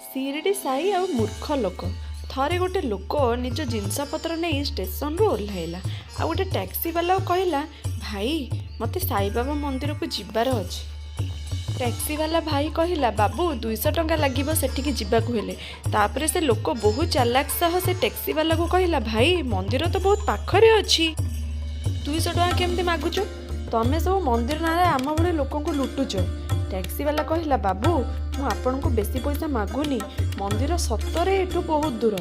शिरडी साई आ मूर्ख लोक थरे गोटे लोक निज जिनपतर नहीं स्टेशन रू ओह्लैला आ गोटे टैक्सी वाला कहला भाई मते साई बाबा मंदिर को जीवार अच्छे। टैक्सी वाला भाई कहला बाबू 200 टंका लगे सेठिकी जीवाकू हेले। तापरे से लोक बहुत चालाक सह से टैक्सी वाला को कहला भाई मंदिर तो बहुत पाखरे अच्छी 200 टंका केमती मागुच तमें सब मंदिर ना आम भले लोक लुटुच। टैक्सी वाला कहला बाबू मु आपन को बेसी पैसा मागुनी मंदिर सतरे एठू बहुत दूर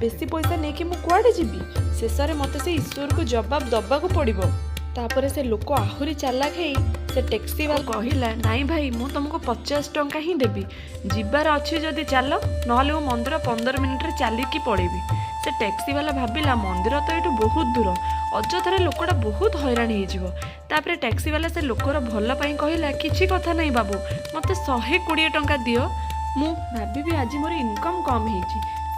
बेसी पैसा नहीं कि मु कुआडे जीवी शेष में मते से ईश्वर को जवाब दबा को पड़िबो। तापरे से लोक आहुरी चालाक है से टैक्सी वाला कहला नाई भाई मु तुमको 50 टंका ही देवी जीवार अच्छे जदि चल ना मंदिर 15 मिनिट रे चलिकी पड़ेबी। से टैक्सी वाला भाविला मंदिर तो ये बहुत दूर अଯଥାରେ लोकटा बहुत हैरान हो। टैक्सी वाला से लोकर भल कहला किसी कथा नहीं बाबू मत 120 टंका दियो मु भाभी आज मोर इनकम कम हो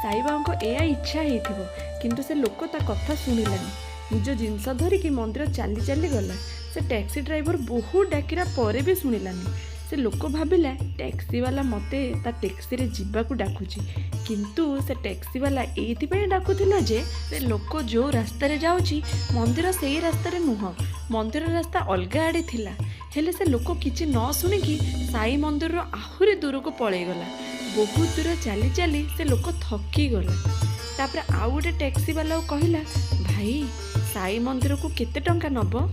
साई बाबा को एया इच्छा हो किंतु से लोक ता कथा शुणिलानी निज जिनस धरिकी मंदिर चली चली गला। से टैक्सी ड्राइवर बहुत डाकिरा पर भी शुणिलानी। से लोक भाविला टैक्सी वाला मते ता टैक्सी रे जीवाकू डाकुची किंतु से टैक्सी वाला एइथिपय डाकुथिला जे से लोक जो रास्ता रे जाउची मंदिर सेही रास्ता रे नुह मंदिर रास्ता अलगा आड़े थिला। हेले से लोक किछि न सुनिकी साई मंदिर रो आहुरी दूर को पळै गला। बहुत दूर चली चली से लोक थकी गला। तापरे आउ गोटे टैक्सी वाला कहला भाई साई मंदिर को केते टंका नबो।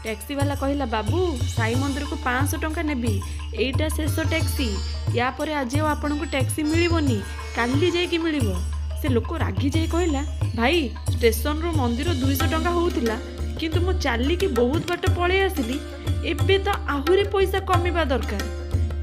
टैक्सी वाला कहला बाबू साई मंदिर को 500 टंका नेबी एटा शेष टैक्सी या पर आज आपन को टैक्सी मिलिबोनी काली जाई कि मिलिबो। से लोक रागी जाई कहला भाई स्टेशन रो मंदिर 200 टंका होउतिला किंतु मो चाली कि बहुत बाट पळे आसिली एबे तो आहुरी पैसा कमिबा दरकार।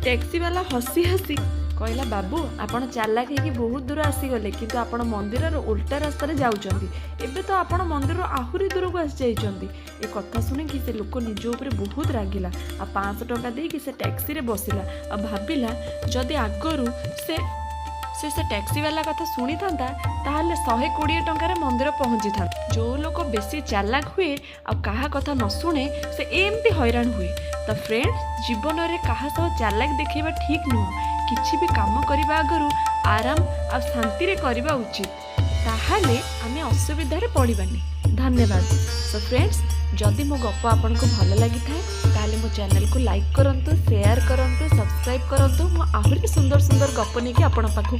टैक्सी वाला हसी हसी कहला बाबू आपण चालाक है कि बहुत दूर आसीगले किंतु आपण मंदिर उल्टा रास्तार जाउचंदी एबे तो आपण मंदिर आहुरी दूर को आसी जाइचंदी। ए कथा सुनिकी से लोक निज ऊपर बहुत रागिला आ 500 टंका देकी से टैक्सी रे बसिला आ भाबिला जदि आगरू से टैक्सी वाला कथा शुणी था ताहले 120 टंकार मंदिर पहुँची था। जो लोग बेसी चालाक हुए आ कहा कथा न शुणे से एमती हैरान हुए। तो फ्रेंड्स जीवन में कहा सह चालाक देखा ठीक नुह किसी भी काम करने आगु आराम आ शांति रे करवा उचित ताहले आमे असुविधा रे पड़बानी। धन्यवाद। सो फ्रेंड्स जदि मो गप आपन को भल लगी थाए ताले मो चैनल को लाइक करंतु शेयर करंतु सब्सक्राइब करंतु मो आहुरी सुंदर सुंदर गप नहीं कि आपण पाखु